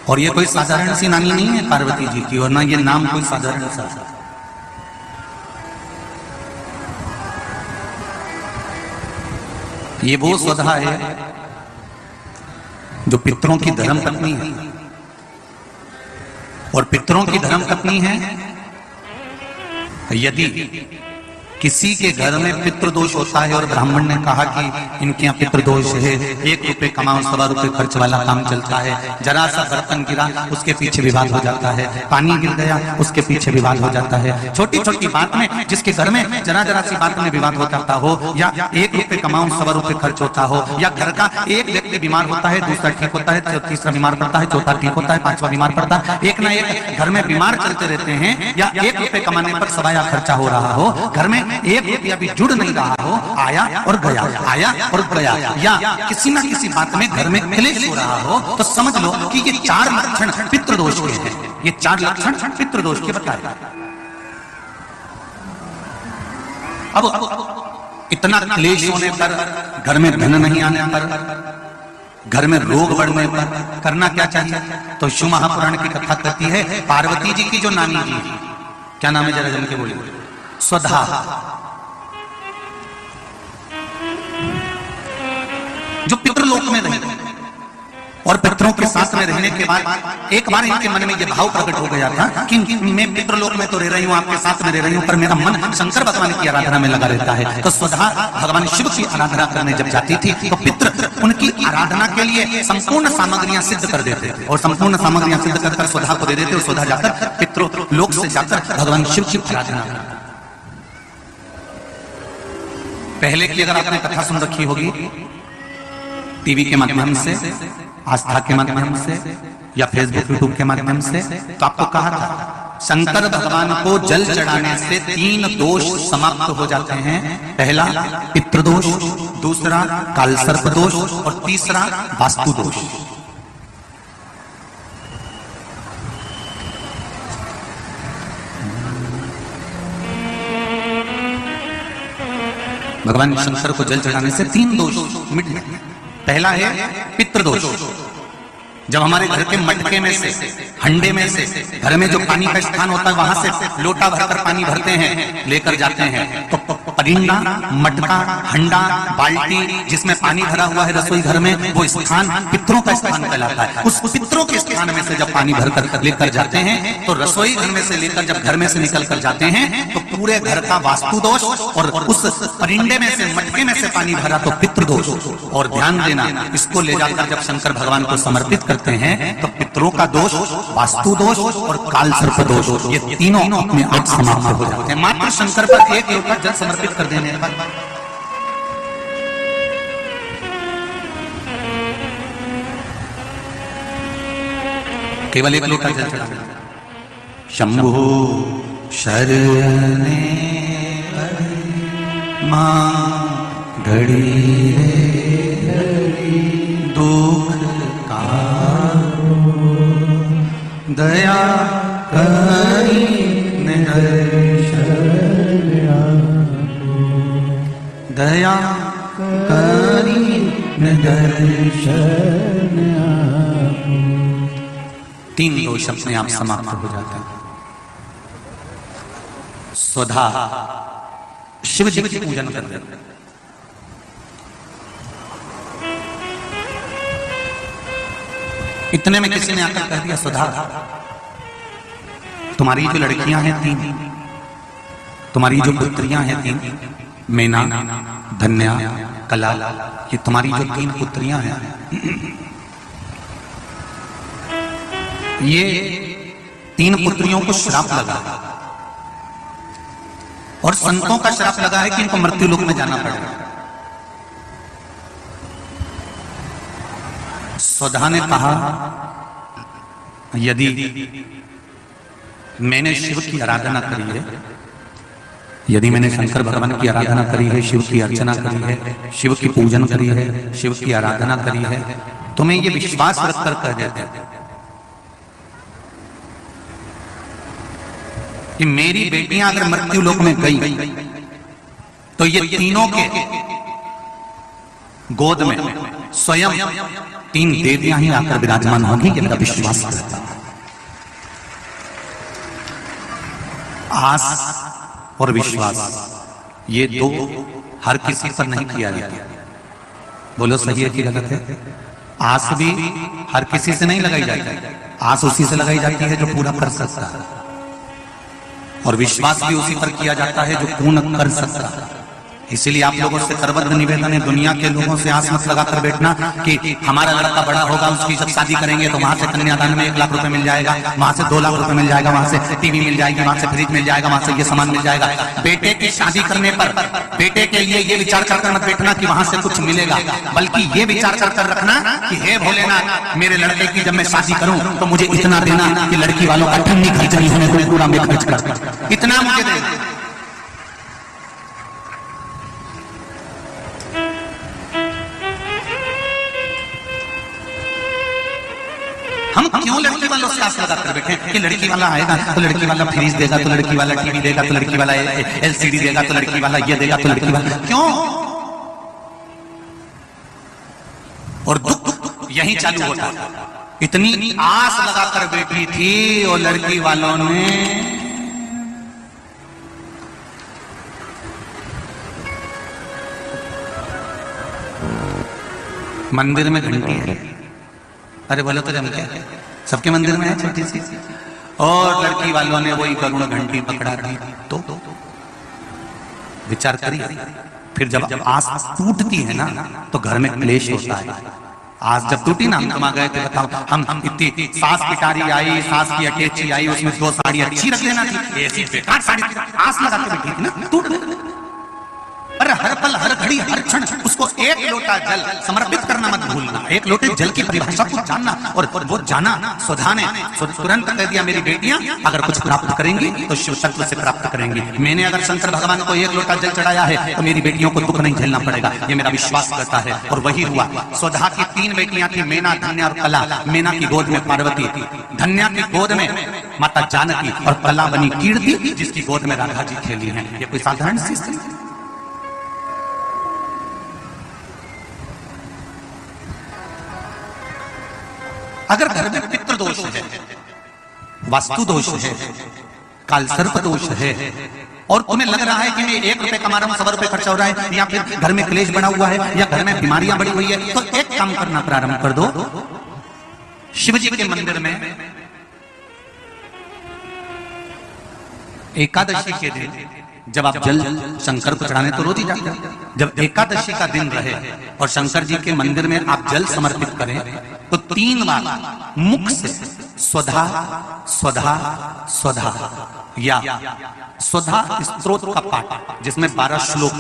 और ये कोई साधारण सी नानी नहीं है पार्वती जी की, और ना ये नाम कोई साधारण सा। ये वो स्वधा है जो पितरों की धर्म पत्नी है, और पितरों की धर्म पत्नी है। यदि किसी के घर में पितृदोष होता है और ब्राह्मण ने कहा कि इनके यहाँ पितृदोष है, 1 रुपए कमाओ 1.25 रुपए खर्च वाला काम चलता है, जरा सा बर्तन गिरा उसके पीछे विवाद हो जाता है, पानी गिर गया उसके पीछे विवाद हो जाता है, छोटी छोटी बात में जिसके घर में जरा जरा सी बात में विवाद हो जाता हो, या 1 रुपए कमाओ 1.25 रुपए खर्च होता हो, या घर का एक व्यक्ति बीमार होता है, दूसरा ठीक होता है, तीसरा बीमार पड़ता है, चौथा ठीक होता है, 5वां बीमार पड़ता है, एक ना एक घर में बीमार चलते रहते हैं, या 1 रुपए कमाने पर सवाया खर्चा हो रहा हो, घर में 1 रुपया भी जुड़ नहीं रहा हो, आया और गया, आया और गया, या किसी ना किसी बात में घर में क्लेश हो रहा हो, तो समझ लो कि ये 4 लक्षण पितृदोष के हैं। ये 4 लक्षण पितृदोष के बताए। अब इतना क्लेश होने पर, घर में धन नहीं आने पर, घर में रोग बढ़ने पर करना क्या चाहिए? तो शिव महापुराण की कथा कहती है, पार्वती जी की जो नानी जी, क्या नाम है जरा जन के बोलिए, स्वधा, जो पितृलोक में रहे और पितरों के साथ में रहने के बाद एक बार इनके मन में यह भाव प्रकट हो गया था कि मैं पितृलोक में तो रह रही हूं, आपके साथ में रह रही हूं, पर मेरा मन शंकर भगवान की आराधना में लगा रहता है। तो स्वधा भगवान शिव की आराधना करने जब जाती थी तो पितृ उनकी आराधना के लिए संपूर्ण सामग्रियां सिद्ध कर देते थे, और संपूर्ण सामग्रियां सिद्ध कर स्वधा को दे देते, और स्वधा जाकर पितृलोक से जाकर भगवान शिव की आराधना। पहले की अगर आपने कथा सुन रखी होगी टीवी के माध्यम से, आस्था के माध्यम से, या फेसबुक यूट्यूब के माध्यम से, तो आपको कहा था शंकर भगवान को जल चढ़ाने से 3 दोष समाप्त हो जाते हैं। पहला पितृदोष, दूसरा कालसर्प दोष, और तीसरा वास्तु दोष। भगवान शंकर को जल चढ़ाने से 3 दोष मिट गए। पहला है पितृदोष, जब हमारे घर के मटके में से, हंडे में से, घर में जो पानी का स्थान होता है वहां से लोटा भरकर पानी भरते हैं, लेकर जाते हैं, तो परिंदा, मटका, हंडा, बाल्टी जिसमें पानी भरा हुआ है रसोई घर में, वो स्थान पितरों का स्थान कहलाता है। उस पितरों के स्थान में से जब पानी भरकर लेकर जाते हैं, तो रसोई घर में से लेकर जब घर में से निकल कर जाते हैं, तो पूरे घर का वास्तु दोष, और उस परिंदे में से, मटके में से पानी भरा तो पितृदोष। और ध्यान देना, इसको ले जाकर जब शंकर भगवान को समर्पित करते हैं तो पितरों का दोष, वास्तु दोष और कालसर्प दोष, ये तीनों अपने आप समाप्त हो जाते हैं मात्र शंकर पर 1 लोटा जल समर्पित कर देने पर। केवल 1 लोटा जल चढ़ाना। शंभो शरणे मां घड़ी दुख दया करी दया करी 3 दोष अपने आप समाप्त हो जाते हैं। स्वधा शिव जी की पूजन करते हैं। इतने में किसी ने आकर कह दिया, सुधा तुम्हारी जो लड़कियां हैं 3, तुम्हारी जो पुत्रियां हैं 3, मैना, धन्या, कला, ये तुम्हारी जो 3 पुत्रियां हैं, ये 3 पुत्रियों को श्राप लगा, और संतों का श्राप लगा है कि इनको मृत्यु लोक में जाना पड़ेगा। स्वधा ने कहा, यदि मैंने शिव की आराधना करी है, यदि मैंने शंकर भगवान की आराधना करी है, शिव की अर्चना करी है, शिव की पूजन करी है, शिव की आराधना करी है, तो मैं ये विश्वास रखकर कह देता हूं कि मेरी बेटियां अगर मृत्यु लोक में गई तो ये तीनों के गोद में स्वयं तीन देवियां ही आकर विराजमान होंगी, ये मेरा विश्वास करता हूं। आस और विश्वास ये दो हर किसी पर नहीं किया जाता। बोलो सही है कि गलत है? आस भी हर किसी से नहीं लगाई जाती, आस उसी से लगाई जाती है जो पूरा कर सकता है, और विश्वास भी उसी पर किया जाता है जो पूर्ण कर सकता है। इसीलिए आप लोगों से करबद्ध निवेदन है, दुनिया के लोगों से आस मत लगाकर बैठना कि हमारा लड़का बड़ा होगा, उसकी जब शादी करेंगे तो वहां से कन्यादान में 1 लाख रुपए मिल जाएगा, वहां से 2 लाख रुपए मिल जाएगा, वहां से टीवी मिल जाएगी, वहां से फ्रिज मिल जाएगा, वहां से ये सामान मिल जाएगा। बेटे की शादी करने पर बेटे के लिए ये विचार कर मत बैठना कि वहां से कुछ मिलेगा, बल्कि ये विचार कर रखना कि हे भोलेनाथ, मेरे लड़के की जब मैं शादी करूं तो मुझे इतना देना कि लड़की वालों का ठंडी खर्च नहीं होने को पूरा मैं खर्च कर, इतना मुझे देना। हम क्यों लड़की वालों से आस लगा कर बैठे कि लड़की वाला आएगा तो लड़की वाला फ्रिज देगा, तो लड़की वाला टीवी देगा, तो लड़की वाला एलसीडी देगा, तो लड़की वाला ये देगा, तो लड़की वाला क्यों? और दुख यही चालू होता। इतनी आस लगाकर बैठी थी और लड़की वालों ने मंदिर में घंटी है, अरे बोलो तो जम क्या, सबके मंदिर में है छोटी सी, और लड़की वालों ने वही करुण घंटी पकड़ा दी। तो विचार करिए, फिर जब आस टूटती है ना तो घर में क्लेश होता है। आस जब टूटी ना, हम आ गए थे, बताओ, हम इतनी सास पिटारी आई, सास की अटैची आई, उसमें 2 साड़ी अच्छी रख देना थी, ऐसी बेकार साड़ी आस लगा के बैठी थी ना, टूट गई। अरे हर पल हर घड़ी हर क्षण उसको 1 लोटा जल समर्पित करना मत भूलना। 1 लोटे जल की परिभाषा को जानना, और वो जाना सुधा ने तुरंत कह दिया, मेरी बेटियां अगर कुछ प्राप्त करेंगी तो शिव तत्व से प्राप्त करेंगी। मैंने अगर शंकर भगवान को 1 लोटा जल चढ़ाया है तो मेरी बेटियों को दुख नहीं झेलना पड़ेगा, ये मेरा विश्वास करता है। और वही हुआ। सुधा की 3 बेटियां थी, मैना, धन्या और कला। मैना की गोद में पार्वती, धन्या की गोद में माता जानकी, और कला बनी कीर्ति, जिसकी गोद में राधा जी खेली है। ये कोई साधारण सी स्थिति? अगर घर में पितृ दोष है, वास्तु दोष है, काल सर्प दोष है, और तुम्हें लग रहा है कि मैं 1 रुपए कमा रहा हूं, 100 रुपए खर्चा हो रहा है, या फिर घर में क्लेश बना हुआ है, या घर में बीमारियां बढ़ी हुई है, तो एक काम करना प्रारंभ कर दो। शिव जी के मंदिर में एकादशी के दिन जब आप जल शंकर को चढ़ाने तो रोज ही जाते हैं, जब एकादशी का दिन रहे और शंकर जी के मंदिर में आप जल समर्पित करें तो 3 बार मुख से स्वधा स्वधा स्वधा या स्वधा स्तोत्र का पाठ, जिसमें 12 श्लोक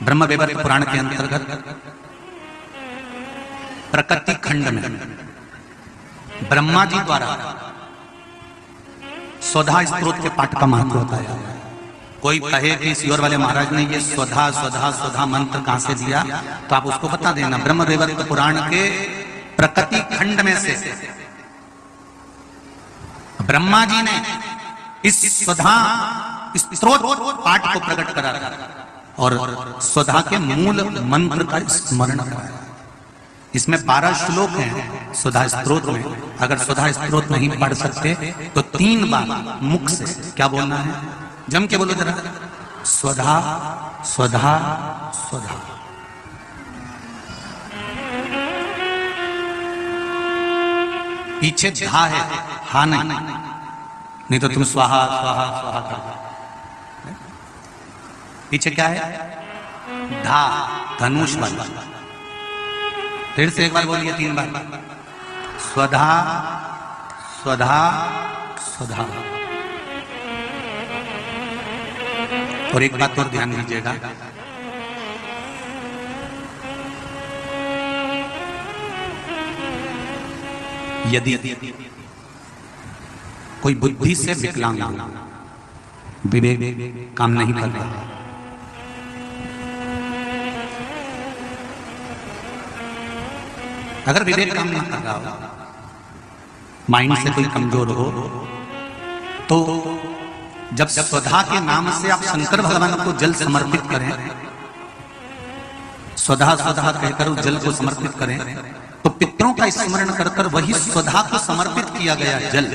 ब्रह्म वैवर्त पुराण के अंतर्गत प्रकृति खंड में ब्रह्मा जी द्वारा स्वधा स्तोत्र के पाठ का महत्व होता है। कोई कहे कि सियोर वाले महाराज ने ये स्वधा स्वधा स्वधा मंत्र कहां से दिया, तो आप उसको बता देना। ब्रह्म वैवर्त पुराण के प्रकृति खंड में से ब्रह्मा जी ने इस स्वधा स्तोत्र पाठ को प्रकट करा और स्वधा के मूल मंत्र का स्मरण कराया। इसमें 12 श्लोक हैं स्वधा स्तोत्र में। अगर स्वधा स्तोत्र नहीं पढ़ सकते तो 3 बार मुख से क्या बोलना है, जम के बोलो जरा, स्वधा स्वधा स्वधा। पीछे धा है, हा नहीं तो तुम स्वाहा स्वाहा स्वाहा कर। पीछे क्या है, धा, धनुष वाला। फिर से एक बार बोलिए 3 बार, स्वधा स्वधा स्वधा। और एक बात और ध्यान दीजिएगा, यदि कोई बुद्धि से विकलांग हो, विवेक काम नहीं कर रहा, अगर विवेक काम नहीं कर रहा हो, माइंड से कोई कमजोर हो, तो जब स्वधा के नाम से आप शंकर भगवान को जल समर्पित करें स्वधा स्वधा कहकर उस जल को समर्पित करें, तो पितरों का स्मरण कर कर वही स्वधा को समर्पित किया गया जल,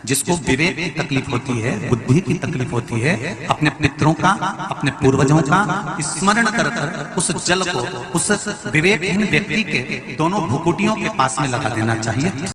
जिसको विवेक की तकलीफ होती है, बुद्धि की तकलीफ होती है, अपने पितरों का, अपने पूर्वजों का स्मरण कर कर उस जल को उस विवेकहीन व्यक्ति के दोनों भुकुटियों के पास में लगा देना चाहिए।